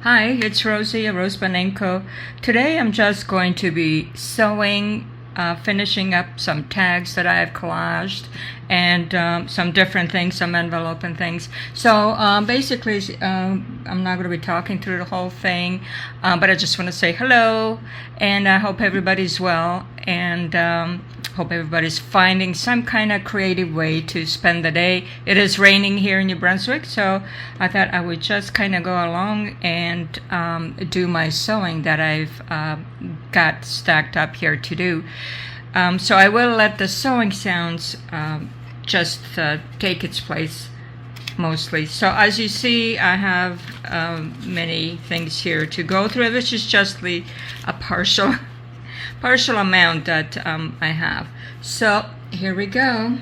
Hi, it's Rosie at RoseByNameCo. Today I'm just going to be sewing, finishing up some tags that I have collaged and some different things, some envelope and things. So basically, I'm not going to be talking through the whole thing, but I just want to say hello, and I hope everybody's well, and hope everybody's finding some kind of creative way to spend the day. It is raining here in New Brunswick, so I thought I would just kind of go along and do my sewing that I've got stacked up here to do. So I will let the sewing sounds just take its place mostly. So as you see, I have many things here to go through. This is just a partial amount that I have. So here we go.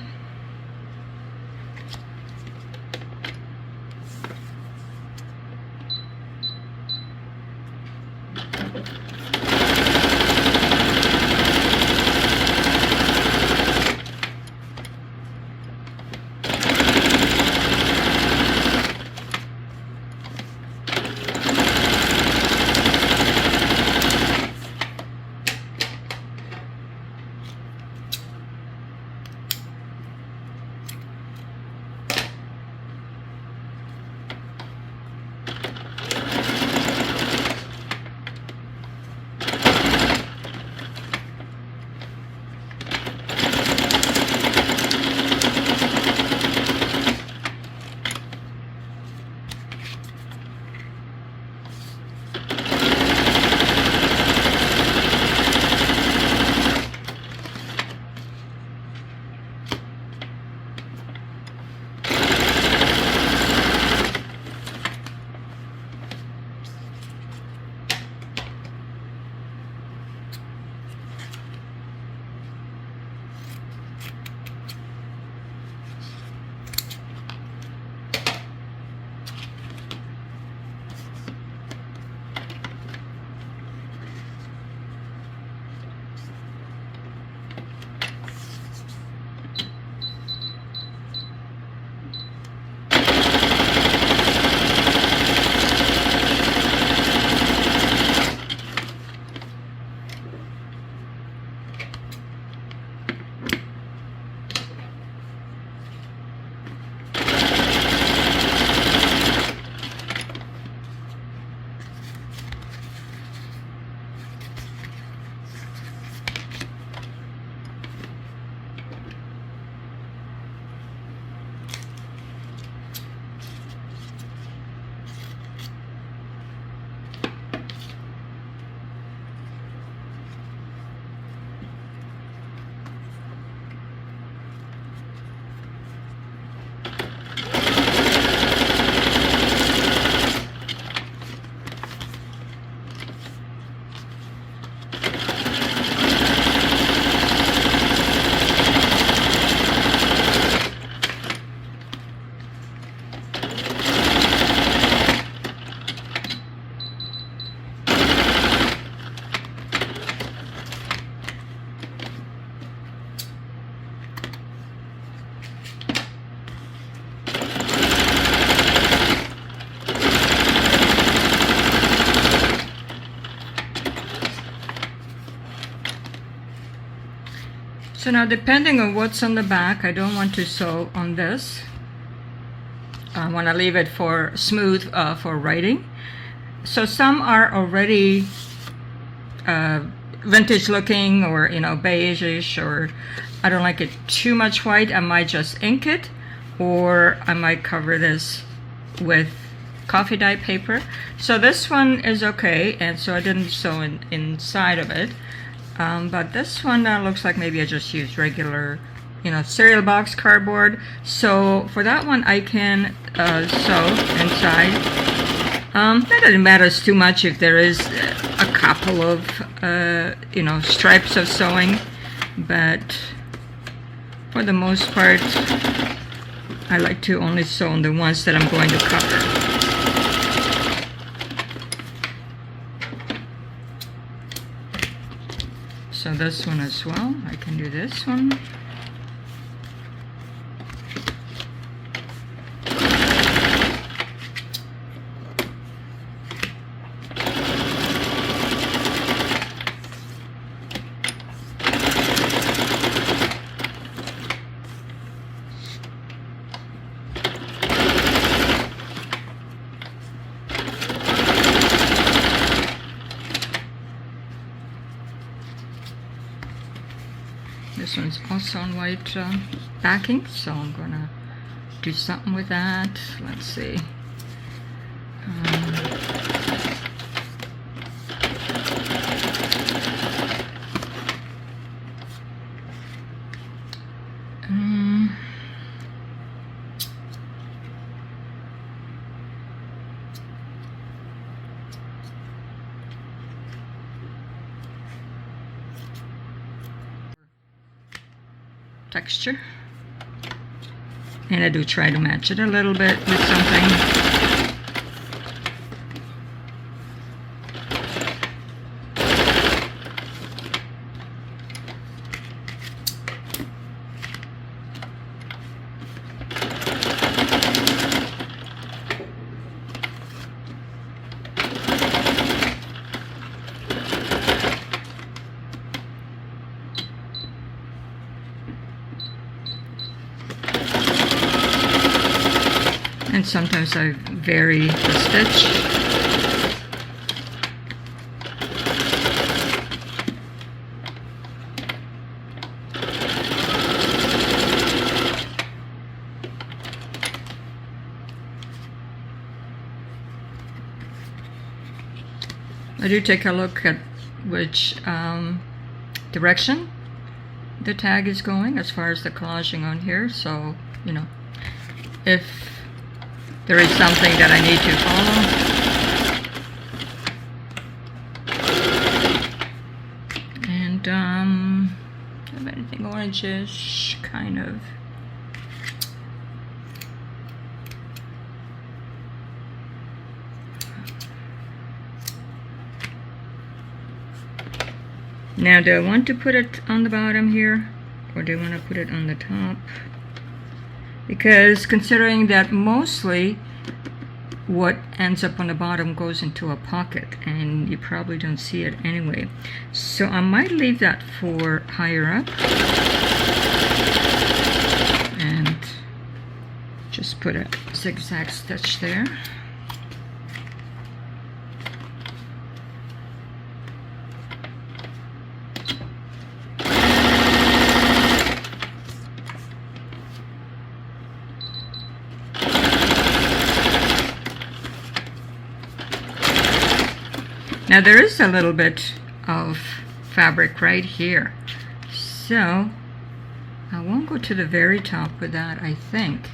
So now, depending on what's on the back, I don't want to sew on this. I want to leave it for smooth for writing. So some are already vintage looking, or beige-ish, or I don't like it too much white. I might just ink it, or I might cover this with coffee dye paper. So this one is okay, and so I didn't sew inside of it. But this one looks like maybe I just used regular, cereal box cardboard. So for that one, I can sew inside. That doesn't matter too much if there is a couple of, stripes of sewing. But for the most part, I like to only sew on the ones that I'm going to cover. So this one as well, I can do this one. This one's also on white backing, so I'm gonna do something with that. Let's see. Texture, and I do try to match it a little bit with something. And sometimes I vary the stitch. I do take a look at which direction the tag is going as far as the collaging on here, so you know, if there is something that I need to follow. And have anything orangish, kind of. Now, do I want to put it on the bottom here, or do I want to put it on the top? Because considering that mostly what ends up on the bottom goes into a pocket, and you probably don't see it anyway. So I might leave that for higher up and just put a zigzag stitch there. Now there is a little bit of fabric right here, so I won't go to the very top with that, I think.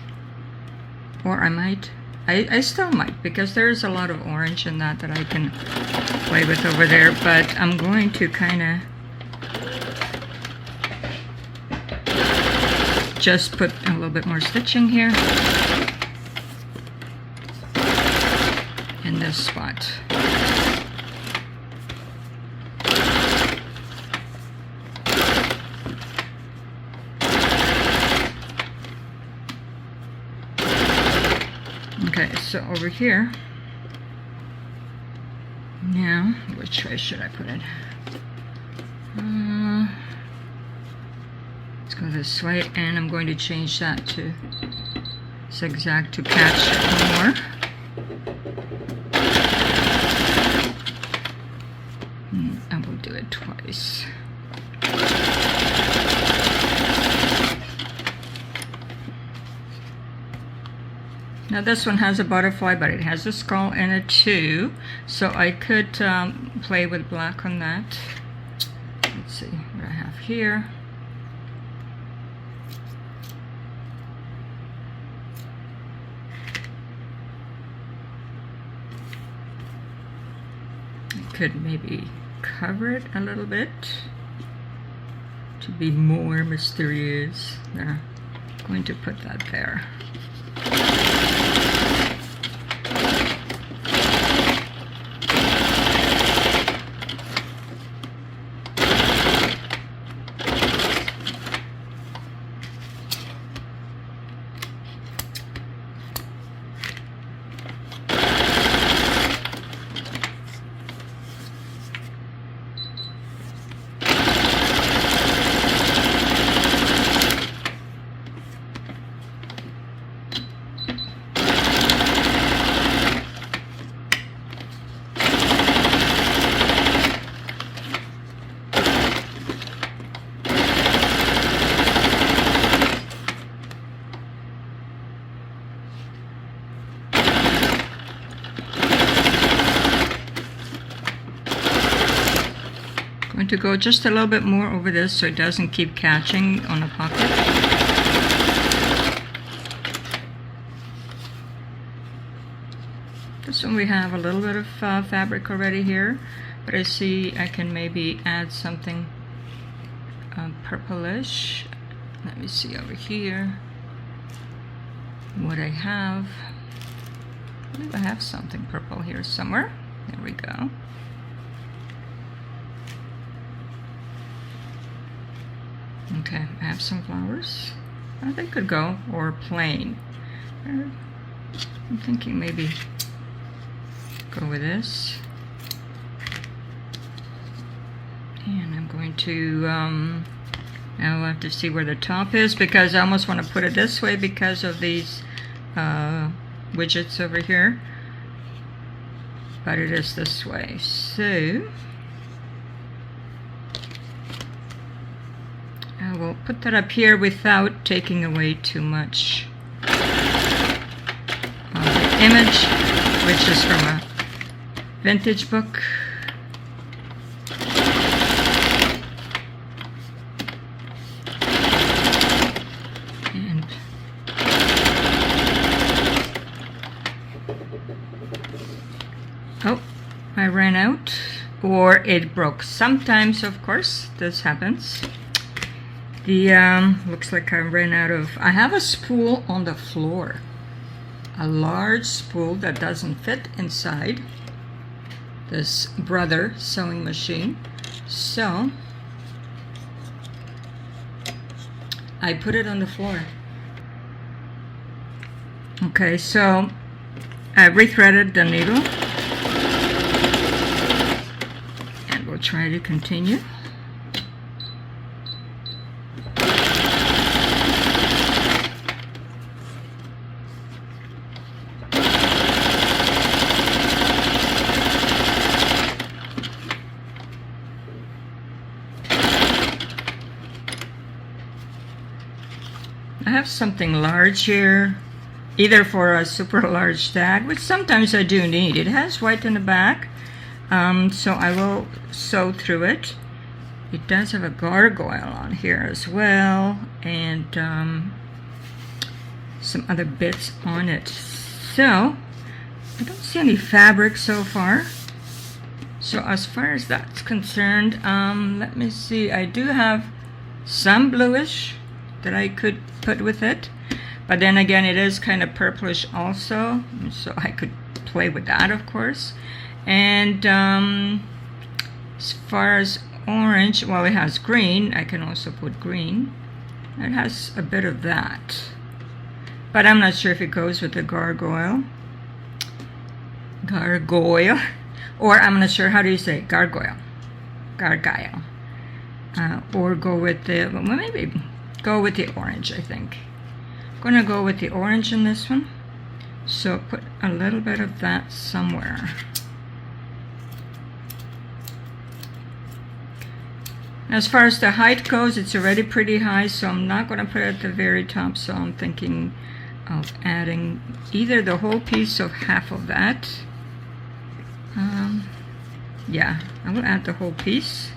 Or I might, I still might, because there's a lot of orange in that I can play with over there, but I'm going to kind of just put a little bit more stitching here in this spot. Okay, so over here, now, which way should I put it? Let's go this way, and I'm going to change that to zigzag to catch it more. I will do it twice. Now this one has a butterfly, but it has a skull in it too, so I could play with black on that. Let's see what I have here. I could maybe cover it a little bit to be more mysterious. There, I'm going to put that there. Going to go just a little bit more over this so it doesn't keep catching on the pocket. This one we have a little bit of fabric already here, but I see I can maybe add something purplish. Let me see over here what I have. I believe I have something purple here somewhere. There we go. Okay, I have some flowers. They could go, or plain. I'm thinking maybe go with this. And I'm going to, now I'll have to see where the top is, because I almost want to put it this way because of these widgets over here. But it is this way. So I will put that up here without taking away too much of the image, which is from a vintage book. And oh, I ran out, or it broke. Sometimes, of course, this happens. The looks like I ran out of, I have a spool on the floor, a large spool that doesn't fit inside this Brother sewing machine, so I put it on the floor. Okay, so I rethreaded the needle and we'll try to continue. I have something large here, either for a super large tag, which sometimes I do need. It has white in the back, so I will sew through it. It does have a gargoyle on here as well, and some other bits on it. So I don't see any fabric so far. So as far as that's concerned, let me see. I do have some bluish that I could put with it, but then again it is kind of purplish also, so I could play with that, of course. And as far as orange, well, it has green. I can also put green. It has a bit of that, but I'm not sure if it goes with the gargoyle, or I'm not sure, how do you say it? Gargoyle, or go with the, well, maybe go with the orange. I think I'm gonna go with the orange in this one, so put a little bit of that somewhere. As far as the height goes, it's already pretty high, so I'm not going to put it at the very top, so I'm thinking of adding either the whole piece of half of that. Yeah, I will add the whole piece.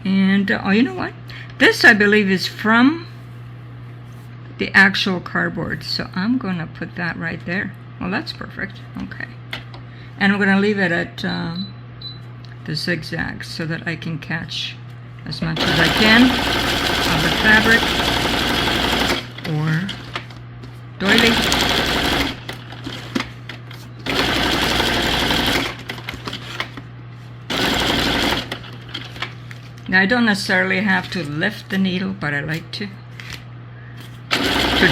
And oh, you know what? This, I believe, is from the actual cardboard, so I'm going to put that right there. Well, that's perfect. Okay. And I'm going to leave it at the zigzags so that I can catch as much as I can of the fabric or doily. Now I don't necessarily have to lift the needle, but I like to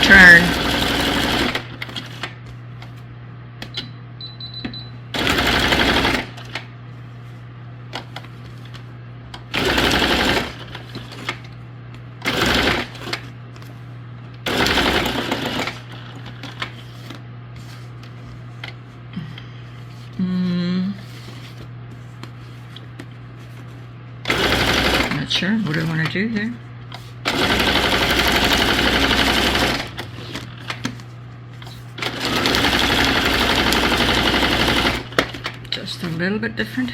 turn. Not sure what I want to do here. Just a little bit different.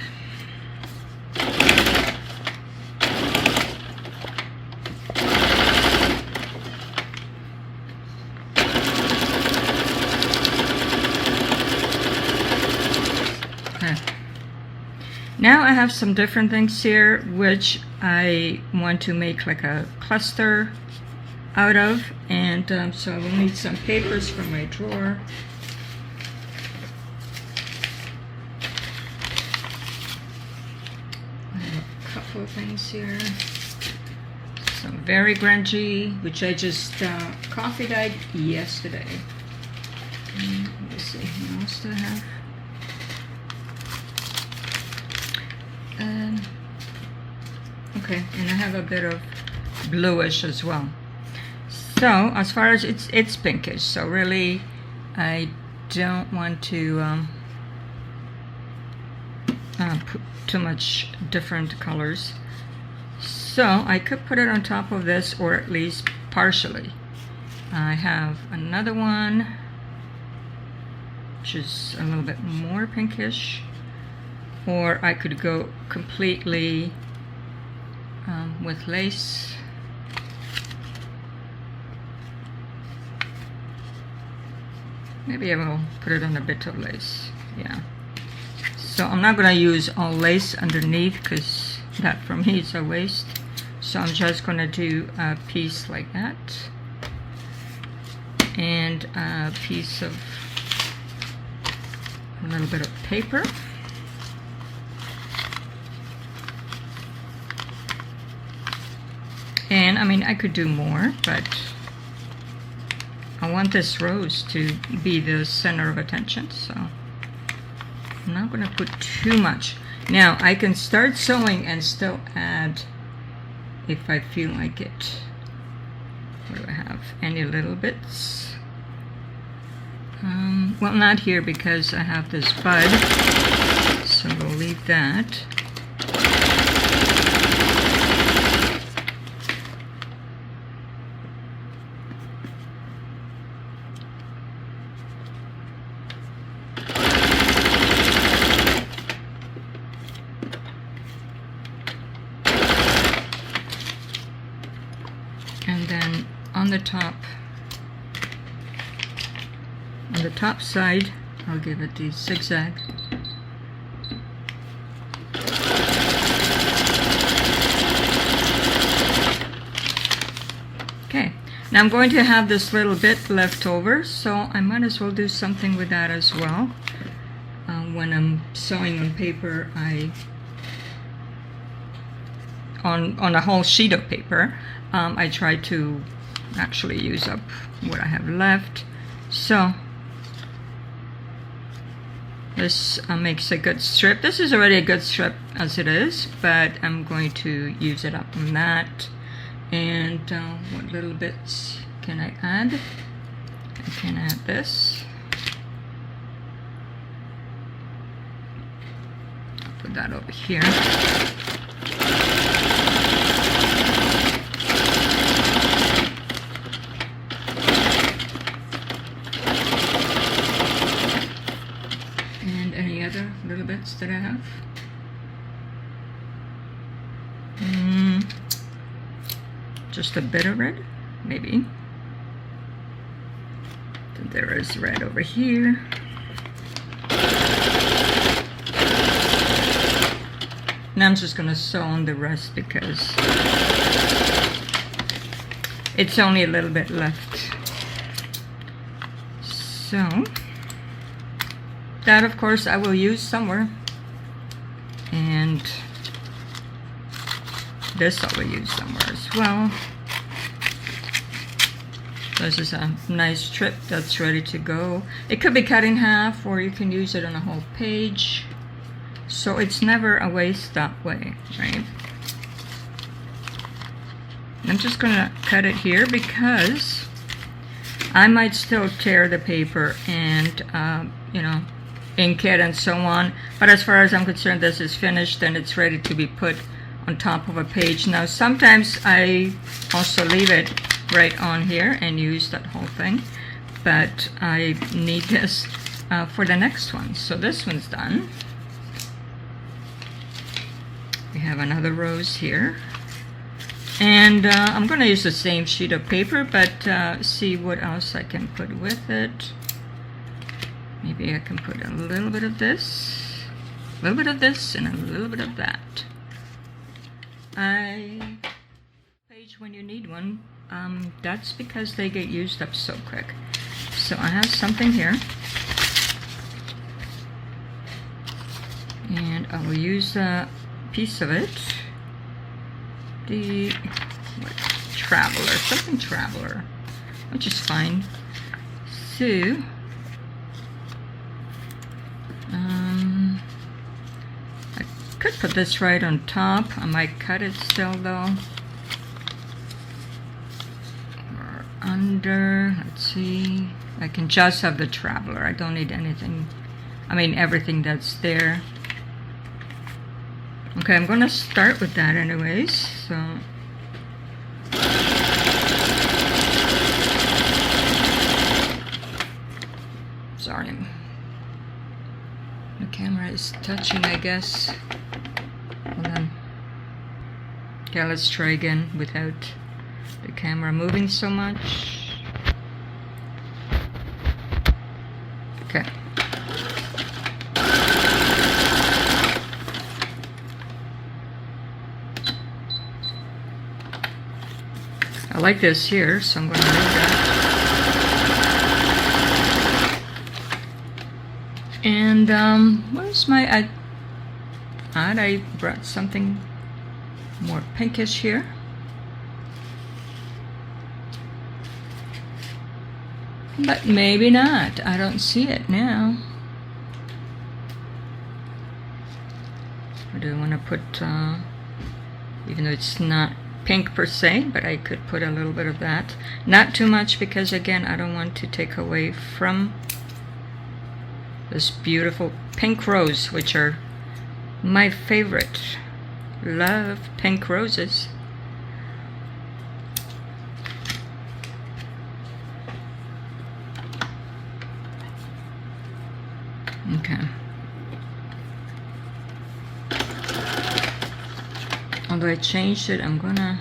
Now I have some different things here which I want to make like a cluster out of, and so I will need some papers from my drawer. I have a couple of things here. Some very grungy, which I just coffee dyed yesterday. Let me see, what else do I have? Okay, and I have a bit of bluish as well. So as far as it's pinkish, so really I don't want to put too much different colors. So I could put it on top of this, or at least partially. I have another one which is a little bit more pinkish, or I could go completely with lace. Maybe I will put it on a bit of lace. Yeah. So I'm not going to use all lace underneath because that for me is a waste. So I'm just going to do a piece like that, and a piece of a little bit of paper. And I mean, I could do more, but I want this rose to be the center of attention, so I'm not going to put too much. Now I can start sewing and still add if I feel like it. What do I have? Any little bits? Well, not here because I have this bud, so we'll leave that. And then on the top side, I'll give it the zigzag. Okay, now I'm going to have this little bit left over, so I might as well do something with that as well. When I'm sewing on paper, on a whole sheet of paper, I try to actually use up what I have left. So this makes a good strip. This is already a good strip as it is, but I'm going to use it up on that. And what little bits can I add? I can add this. I'll put that over here. Little bits that I have. Just a bit of red, maybe. Then there is red over here. Now I'm just going to sew on the rest because it's only a little bit left. So that, of course, I will use somewhere, and this I will use somewhere as well. This is a nice strip that's ready to go. It could be cut in half, or you can use it on a whole page, so it's never a waste that way, right? I'm just going to cut it here because I might still tear the paper and, you know, ink it and so on, but as far as I'm concerned, this is finished and it's ready to be put on top of a page. Now sometimes I also leave it right on here and use that whole thing, but I need this for the next one. So this one's done. We have another rose here, and I'm going to use the same sheet of paper, but see what else I can put with it. Maybe I can put a little bit of this. A little bit of this and a little bit of that. Page when you need one. That's because they get used up so quick. So I have something here. And I will use a piece of it. Something Traveler, which is fine. So, I could put this right on top. I might cut it still though. Or under, let's see. I can just have the Traveler. I don't need anything, everything that's there. Okay, I'm gonna start with that anyways, so. Sorry. The camera is touching, I guess. Hold on. Okay, let's try again without the camera moving so much. Okay. I like this here, so I'm going to leave that. And where's my? I brought something more pinkish here. But maybe not. I don't see it now. Or do I want to put? Even though it's not pink per se, but I could put a little bit of that. Not too much because again, I don't want to take away from this beautiful pink rose, which are my favorite. Love pink roses. Okay. Although I changed it, I'm gonna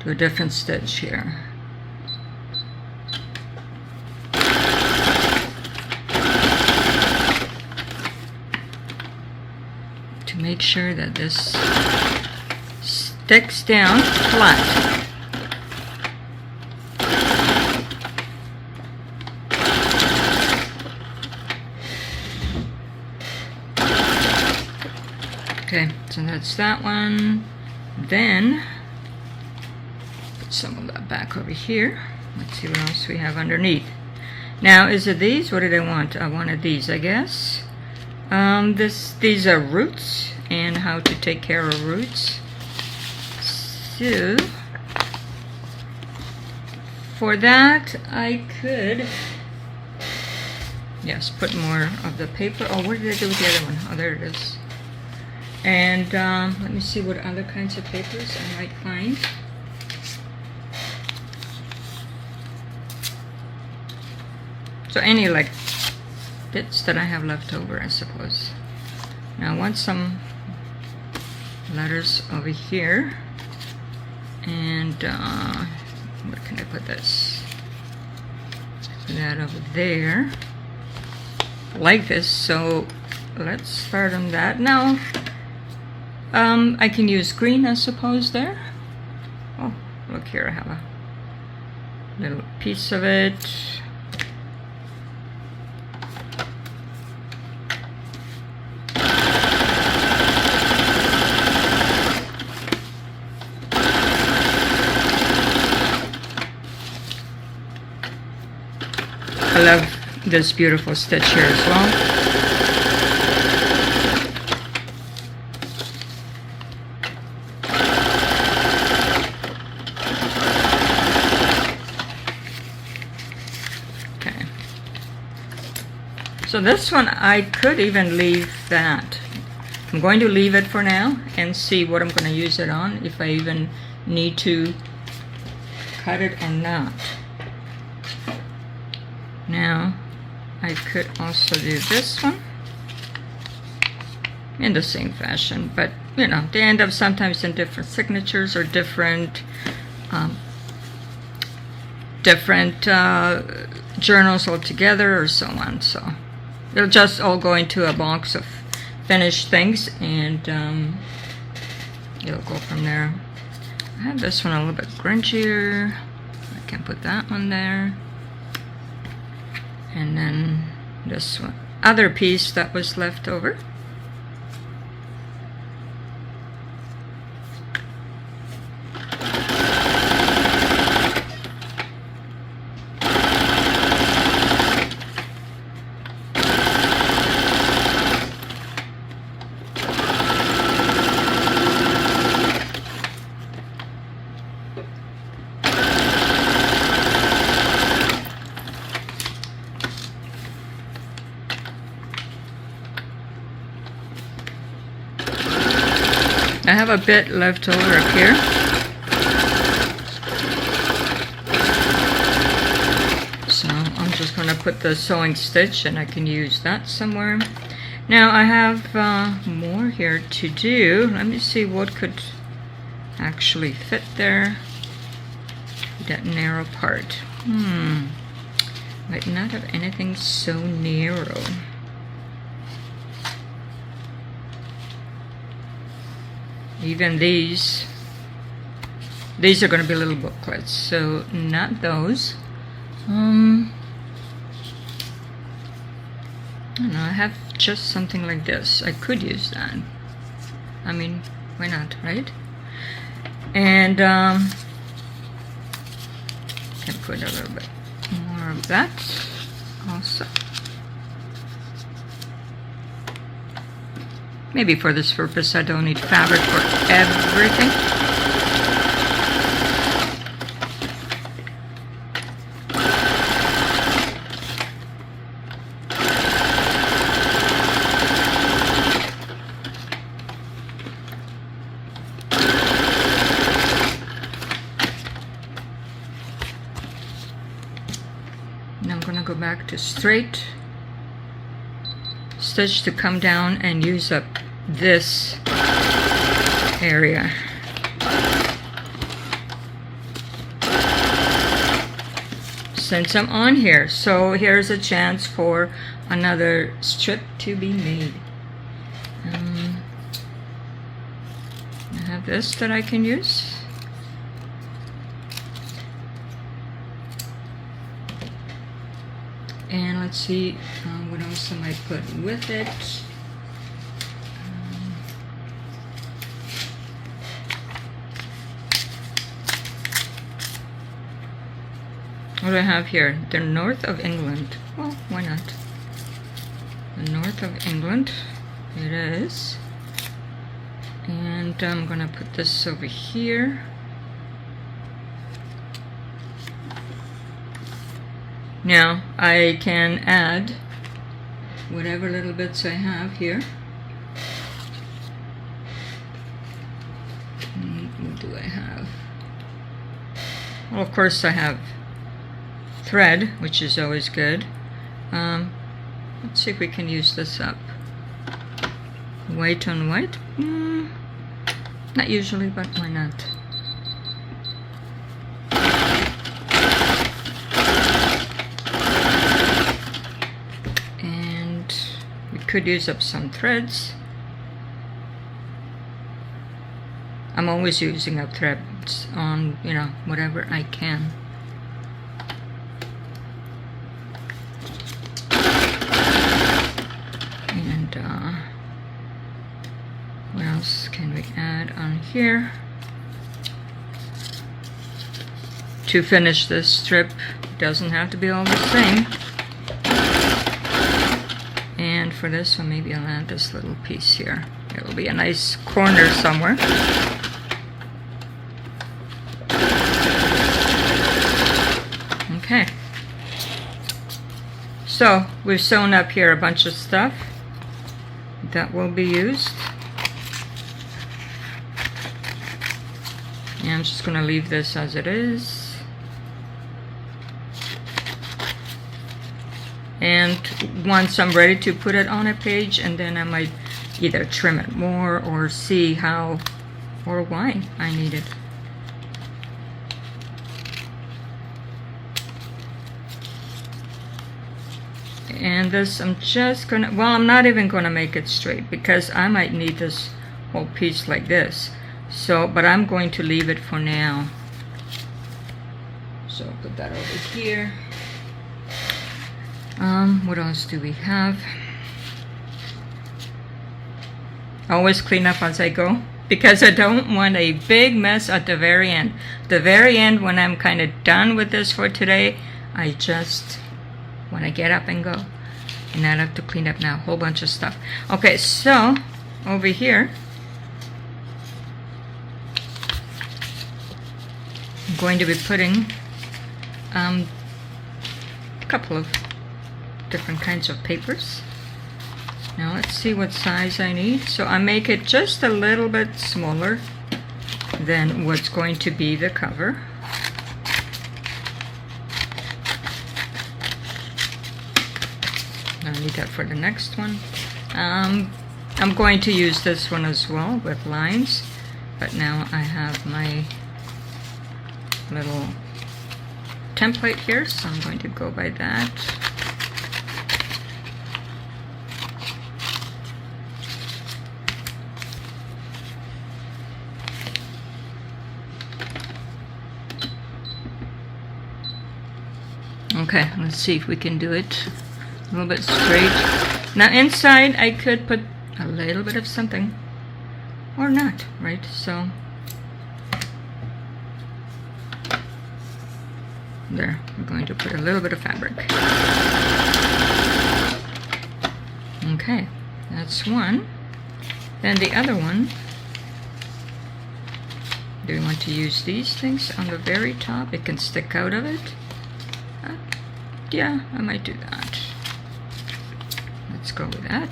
do a different stitch here. To make sure that this sticks down flat. Okay, so that's that one. Then put some of that back over here. Let's see what else we have underneath. Now, is it these? What did I want? I wanted these, I guess. These are roots and how to take care of roots. So for that, I could put more of the paper. Oh, what did I do with the other one? Oh, there it is. And let me see what other kinds of papers I might find. So any like bits that I have left over, I suppose. Now I want some letters over here. And where can I put this? Put that over there. Like this, so let's start on that. Now I can use green, I suppose, there. Oh, look here, I have a little piece of it. I love this beautiful stitch here as well. So this one, I could even leave that. I'm going to leave it for now and see what I'm going to use it on, if I even need to cut it or not. Now, I could also do this one in the same fashion, but you know, they end up sometimes in different signatures or different journals altogether or so on. So they'll just all go into a box of finish things, and it'll go from there. I have this one a little bit grungier. I can put that one there. And then this one, other piece that was left over. I have a bit left over up here. So I'm just going to put the sewing stitch, and I can use that somewhere. Now I have more here to do. Let me see what could actually fit there. That narrow part. Might not have anything so narrow. Even these are going to be little booklets, so not those. I don't know, I have just something like this. I could use that. I mean, why not, right? And can put a little bit more of that also. Maybe for this purpose I don't need fabric for everything. Now I'm going to go back to straight stitch to come down and use up this area. Since I'm on here, so here's a chance for another strip to be made. I have this that I can use. And let's see what else I might put with it. What do I have here? The north of England. Well, why not? The north of England. It is. And I'm gonna put this over here. Now I can add whatever little bits I have here. What do I have? Well, of course I have thread, which is always good. Let's see if we can use this up. White on white? Not usually, but why not? And we could use up some threads. I'm always using up threads on, you know, whatever I can. What else can we add on here to finish this strip? Doesn't have to be all the same. And for this one, maybe I'll add this little piece here. It'll be a nice corner somewhere. Okay. So we've sewn up here a bunch of stuff that will be used. And I'm just going to leave this as it is. And once I'm ready to put it on a page, and then I might either trim it more or see how or why I need it. and this I'm just gonna, well, I'm not even gonna make it straight because I might need this whole piece like this. So, but I'm going to leave it for now. So I'll put that over here. What else do we have? Always clean up as I go because I don't want a big mess at the very end. The very end, when I'm kind of done with this for today, I just want to get up and go. And I have to clean up now a whole bunch of stuff. Okay, so over here, I'm going to be putting a couple of different kinds of papers. Now let's see what size I need. So I make it just a little bit smaller than what's going to be the cover. I need that for the next one. I'm going to use this one as well with lines, but now I have my little template here, so I'm going to go by that. Okay, let's see if we can do it a little bit straight. Now inside I could put a little bit of something or not, right? So there, we're going to put a little bit of fabric. Okay, that's one. Then the other one, do we want to use these things on the very top? It can stick out of it. Yeah, I might do that. Let's go with that.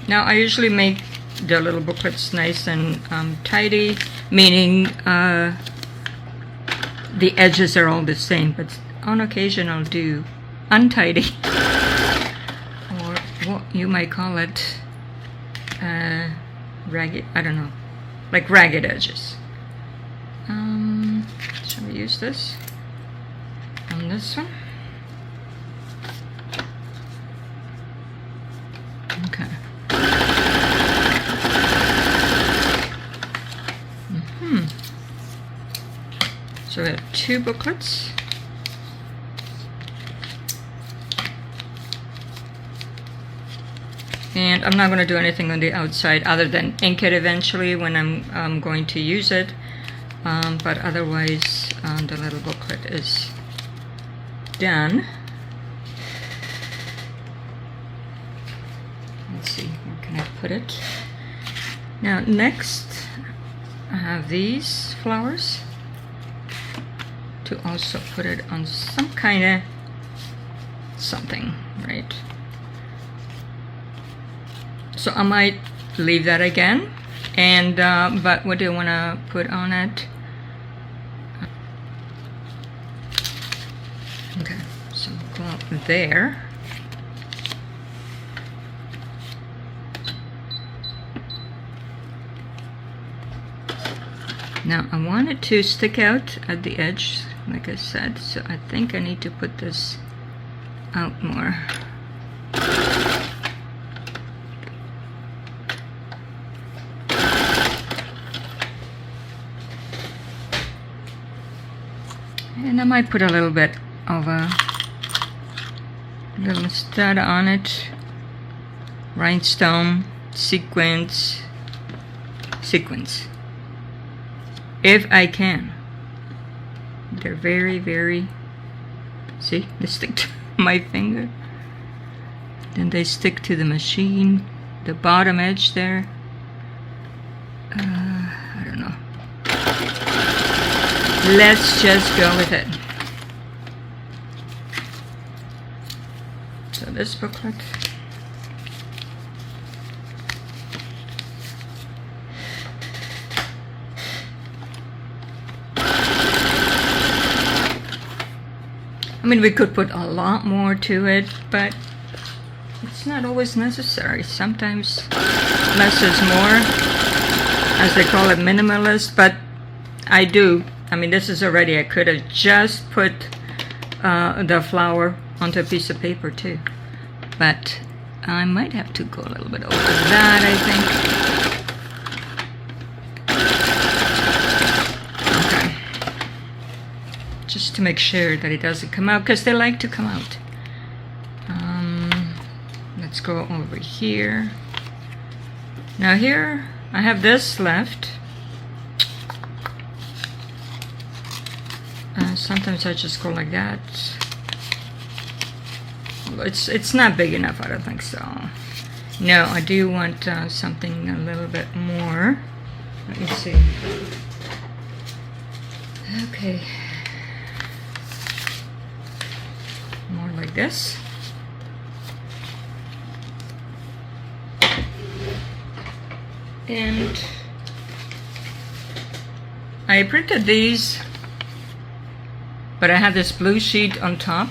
Now I usually make the little booklets nice and tidy, meaning the edges are all the same, but on occasion I'll do untidy, or what you might call it ragged, I don't know, like ragged edges. Shall we use this on this one? Okay. So we have two booklets. And I'm not going to do anything on the outside other than ink it eventually when I'm going to use it. But otherwise, the little booklet is done. Let's see, where can I put it? Now next, I have these flowers to also put it on some kind of something, right? So I might leave that again, and but what do I want to put on it? Okay, so go up there. Now I want it to stick out at the edge, like I said, so I think I need to put this out more. And I might put a little bit of a little stud on it. Rhinestone, sequins. If I can. They're very, very, see, they stick to my finger. Then they stick to the machine, the bottom edge there. I don't know. Let's just go with it. So this booklet. I mean, we could put a lot more to it, but it's not always necessary. Sometimes less is more. as they call it, minimalist, but I do. I mean, this is already, I could have just put the flower onto a piece of paper too, but I might have to go a little bit over that, I think. Okay. Just to make sure that it doesn't come out, because they like to come out. Let's go over here. Now here, I have this left. Sometimes I just go like that. It's not big enough, I don't think so. No, I do want something a little bit more. Let me see. Okay. More like this. And I printed these, but I had this blue sheet on top,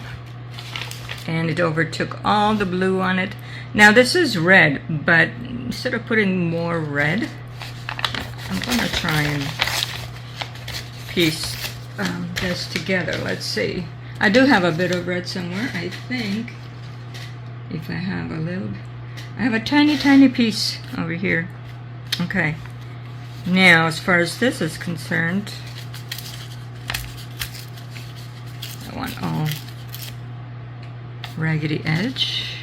and it overtook all the blue on it. Now this is red, but instead of putting more red, I'm gonna try and piece this together. Let's see. I do have a bit of red somewhere, I think. If I have a little, I have a tiny piece over here. Okay. Now, as far as this is concerned, I want all raggedy edge.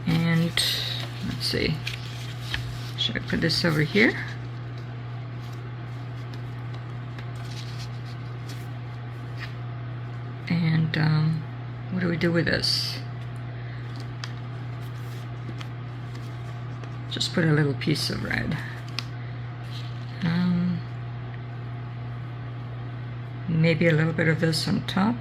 And let's see. Should I put this over here? And what do we do with this? Just put a little piece of red. Maybe a little bit of this on top.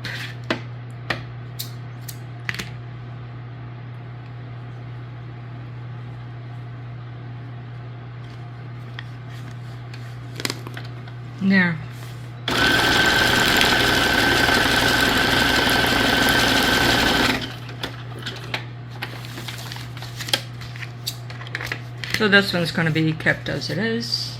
There. So this one's going to be kept as it is.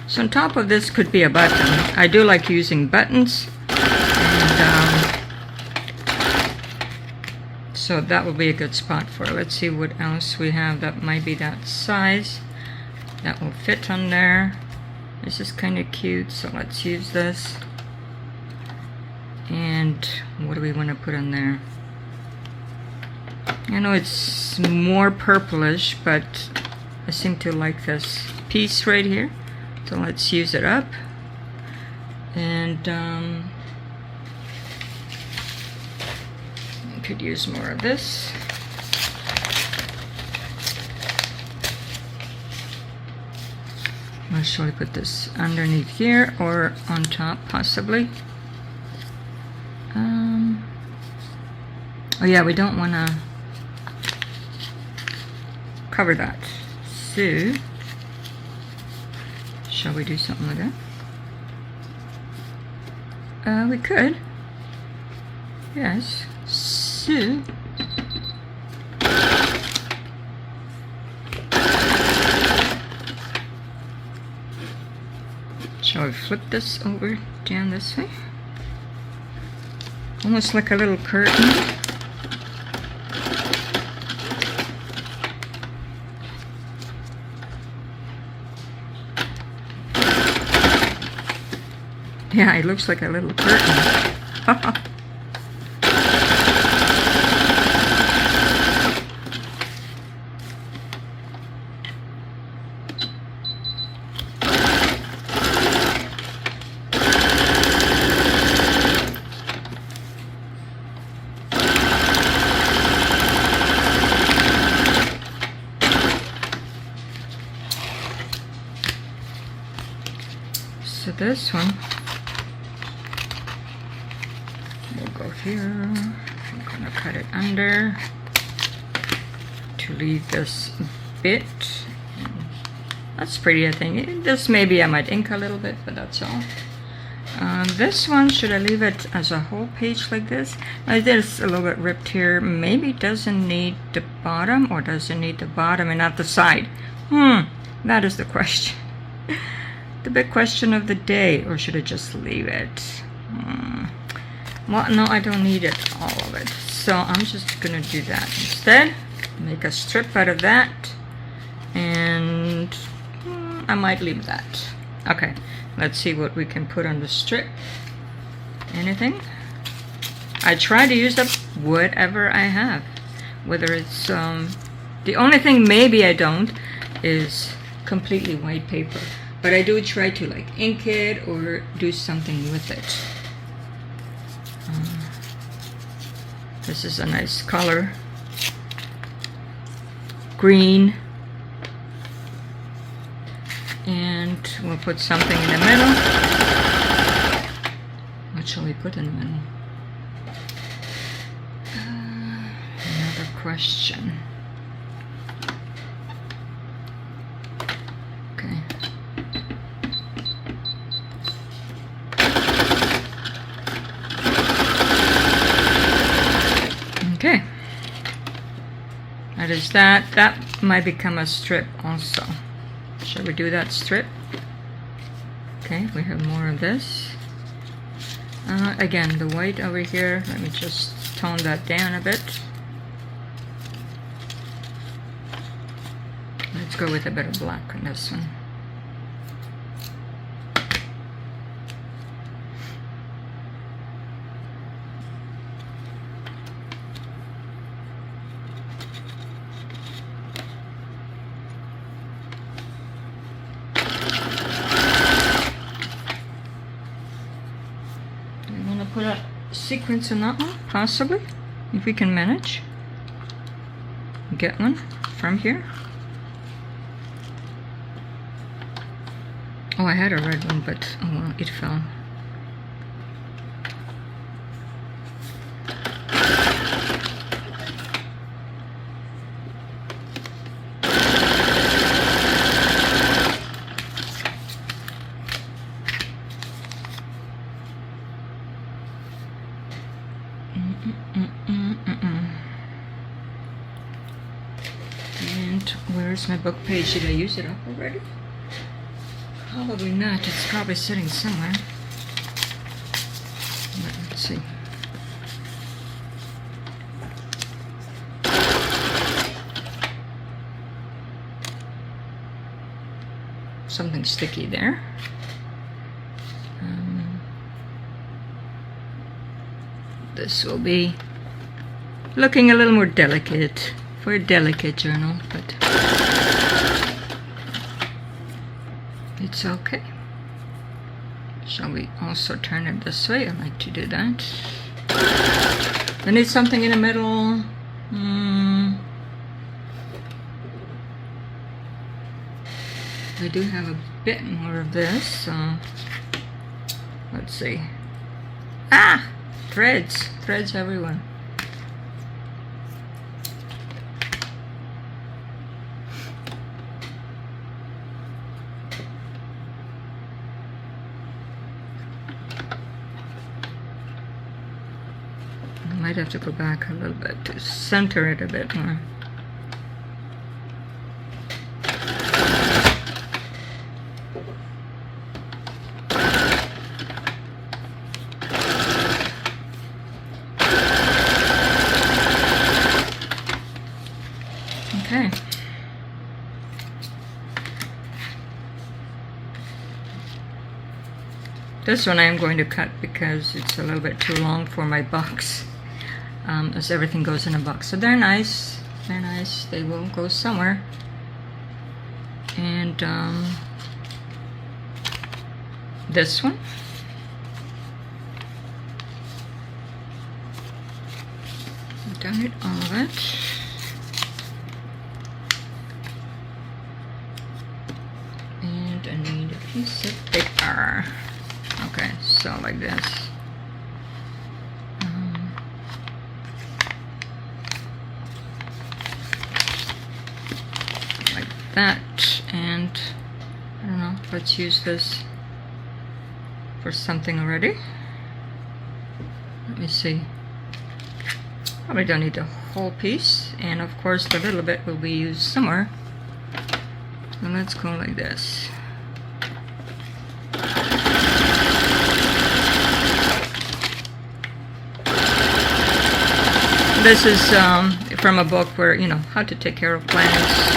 So on top of this could be a button. I do like using buttons, and so that would be a good spot for it. Let's see what else we have that might be that size. That will fit on there. This is kind of cute, so let's use this. And what do we want to put on there? I know it's more purplish, but I seem to like this piece right here. So let's use it up. And I could use more of this. Or shall I put this underneath here or on top possibly? Oh yeah, we don't want to cover that. So shall we do something like that? We could. Yes. So shall we flip this over down this way? Almost like a little curtain. Yeah, it looks like a little curtain. So this one, we'll go here. I'm gonna cut it under to leave this bit. That's pretty, I think. This maybe I might ink a little bit, but that's all. This one, should I leave it as a whole page like this? There's a little bit ripped here. Maybe it doesn't need the bottom, or does it need the bottom and not the side? That is the question. The big question of the day. Or should I just leave it? Well, no, I don't need it, all of it. So I'm just gonna do that instead. Make a strip out of that. And I might leave that. Okay, let's see what we can put on the strip. Anything? I try to use up whatever I have. Whether it's, the only thing maybe I don't is completely white paper. But I do try to like ink it or do something with it. This is a nice color. Green. And we'll put something in the middle. What shall we put in the middle? Another question. Okay. Okay. That is that. That might become a strip also. Shall we do that strip? Okay, we have more of this. Again, the white over here, let me just tone that down a bit. Let's go with a bit of black on this one. Put a sequence in that one, possibly, if we can manage. Get one from here. Oh, I had a red one, but oh well, it fell. And where's my book page? Did I use it up already? Probably not. It's probably sitting somewhere. Let's see. Something sticky there. This will be looking a little more delicate for a delicate journal, but it's okay. Shall we also turn it this way? I like to do that. I need something in the middle. I do have a bit more of this, so let's see. Ah! Threads everywhere. I might have to go back a little bit to center it a bit more. Okay. This one I am going to cut because it's a little bit too long for my box, as everything goes in a box. So they're nice. They're nice. They will go somewhere. And this one. I've done it, all of it. And I need a piece of paper. Okay, so like this. that, and I don't know, let's use this for something already. Let me see. Probably don't need the whole piece, and of course the little bit will be used somewhere. So let's go like this. This is from a book where, you know, how to take care of plants,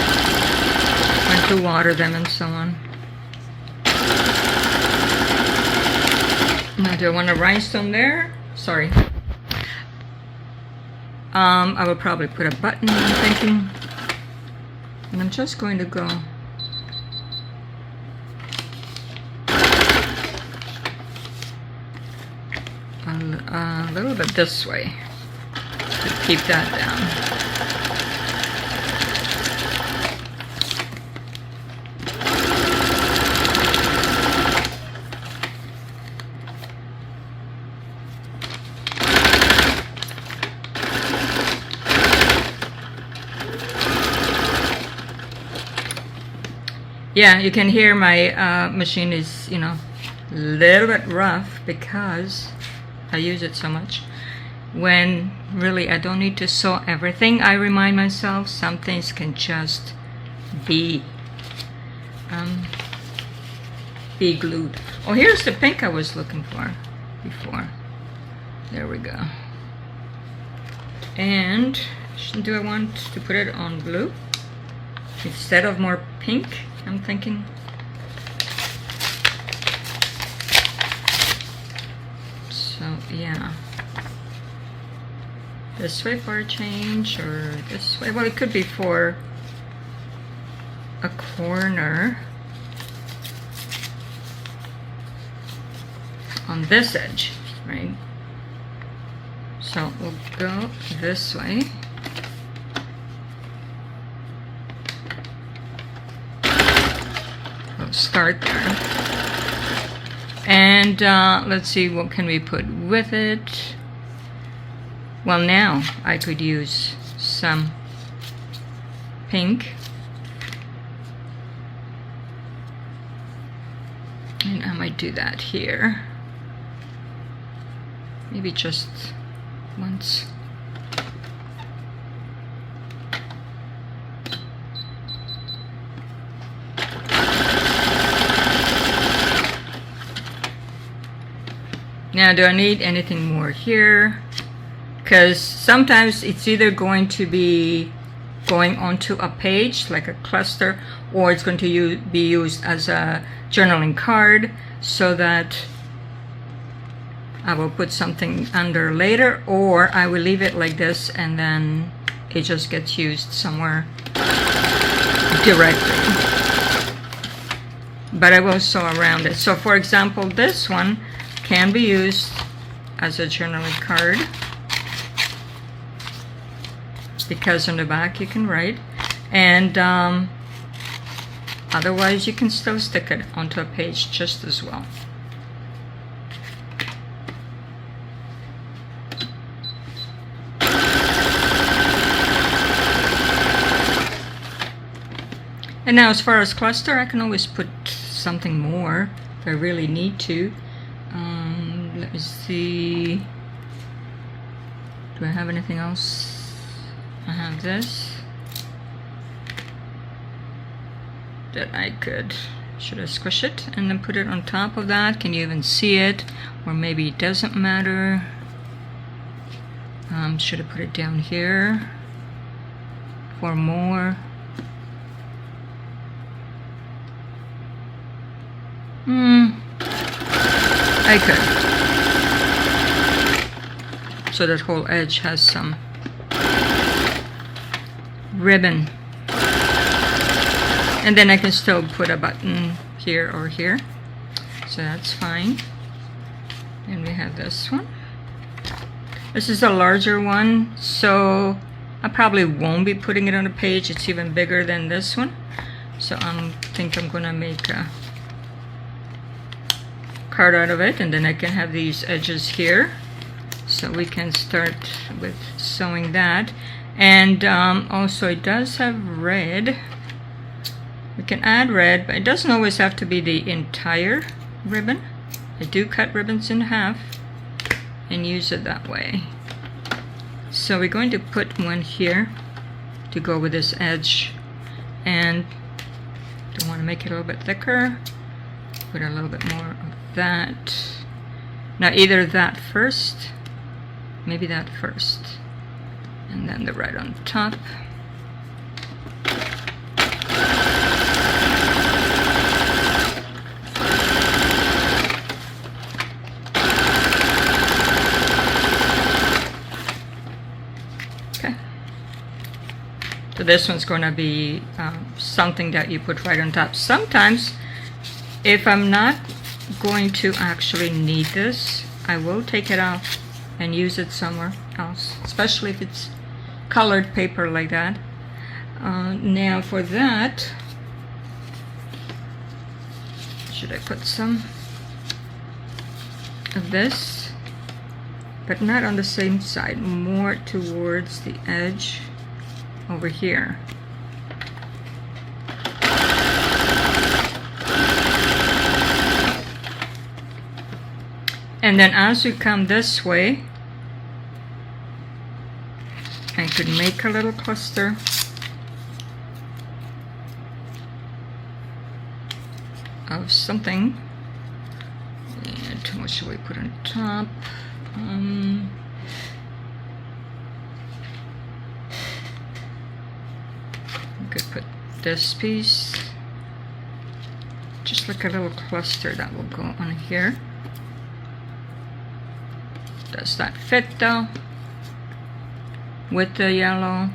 when to water them, and so on. Now, do I want a rhinestone there? Sorry. I will probably put a button, I'm thinking. And I'm just going to go a little bit this way to keep that down. Yeah, you can hear my machine is, you know, a little bit rough because I use it so much. When really I don't need to sew everything, I remind myself some things can just be glued. Oh, here's the pink I was looking for before. There we go. And do I want to put it on blue instead of more pink? I'm thinking. So yeah, this way for a change, or this way. Well, it could be for a corner on this edge, right? So we'll go this way. We'll start there. And let's see, what can we put with it? Well, now I could use some pink. And I might do that here. Maybe just once. Now, do I need anything more here? Because sometimes it's either going to be going onto a page, like a cluster, or it's going to be used as a journaling card, so that I will put something under later, or I will leave it like this and then it just gets used somewhere directly. But I will sew around it. So for example, this one can be used as a journaling card, because on the back you can write, and otherwise you can still stick it onto a page just as well. And now, as far as cluster, I can always put something more if I really need to. Let me see. Do I have anything else? I have this that I could. Should I squish it and then put it on top of that? Can you even see it? Or maybe it doesn't matter. Should I put it down here for more? I could. So that whole edge has some ribbon. And then I can still put a button here or here. So that's fine. And we have this one. This is a larger one, so I probably won't be putting it on a page. It's even bigger than this one. So I think I'm gonna make a card out of it, and then I can have these edges here. So we can start with sewing that. And also it does have red. We can add red, but it doesn't always have to be the entire ribbon. I do cut ribbons in half and use it that way. So we're going to put one here to go with this edge, and don't want to make it a little bit thicker, put a little bit more of that. Now either that first, maybe that first, and then the red on top. So this one's going to be something that you put right on top. Sometimes, if I'm not going to actually need this, I will take it off and use it somewhere else, especially if it's colored paper like that. Now for that, should I put some of this, but not on the same side, more towards the edge over here. And then as we come this way, I could make a little cluster of something. And what should we put on top? Could put this piece, just like a little cluster that will go on here. Does that fit though with the yellow?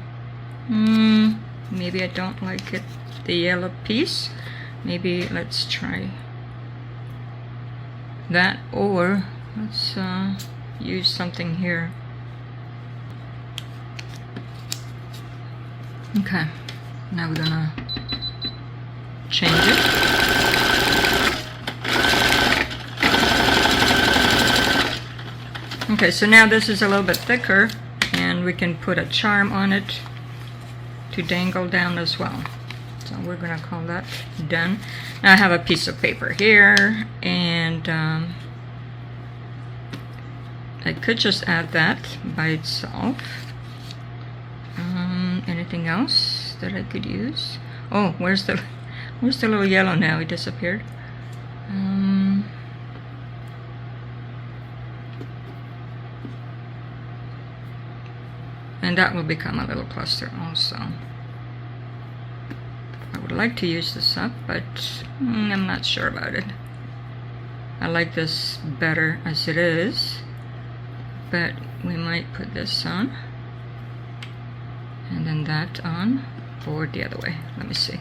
Maybe I don't like it, the yellow piece. Maybe let's try that, or let's use something here. Okay. Now we're gonna change it. Okay, so now this is a little bit thicker, and we can put a charm on it to dangle down as well. So we're gonna call that done. Now I have a piece of paper here, and I could just add that by itself. Anything else that I could use? Oh, where's the little yellow now? It disappeared. And that will become a little cluster also. I would like to use this up, but I'm not sure about it. I like this better as it is, but we might put this on. And then that on, or the other way. Let me see.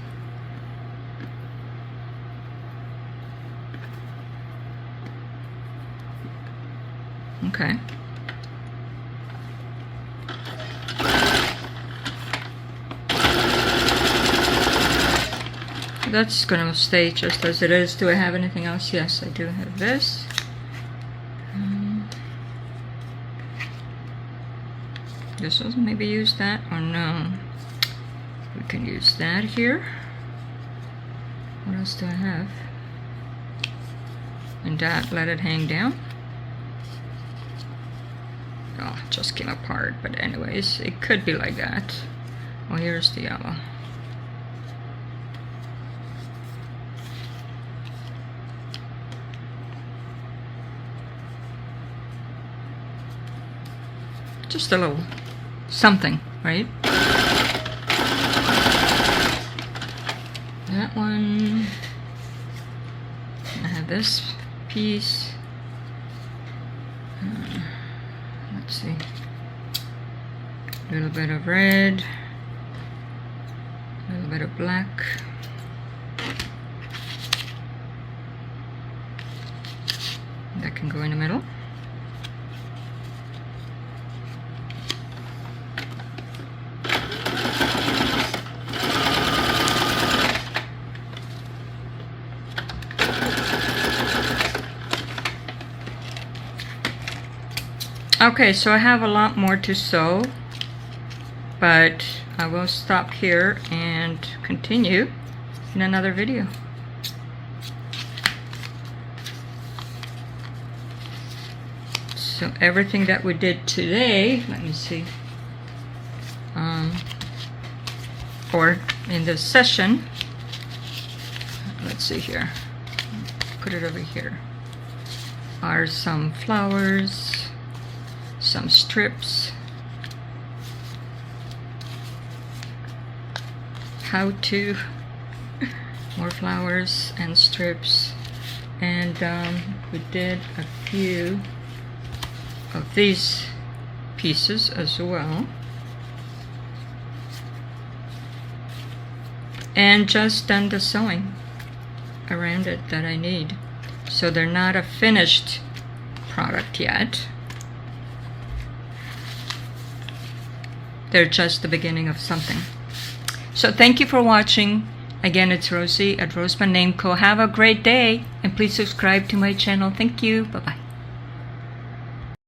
Okay. That's gonna stay just as it is. Do I have anything else? Yes, I do have this. This was maybe use that, or no. We can use that here. What else do I have? And that, let it hang down. Oh, it just came apart, but anyways, it could be like that. Oh, here's the yellow. Just a little something, right? That one. I have this piece. Let's see. A little bit of red. A little bit of black. That can go in the middle. Okay, so I have a lot more to sew, but I will stop here and continue in another video. So everything that we did today, let me see, or in this session, let's see here, put it over here, are some flowers, some strips, how to, more flowers and strips, and we did a few of these pieces as well, and just done the sewing around it that I need. So they're not a finished product yet. They're just the beginning of something. So thank you for watching. Again, it's Rosie at RoseByNameCo. Have a great day, and please subscribe to my channel. Thank you. Bye-bye.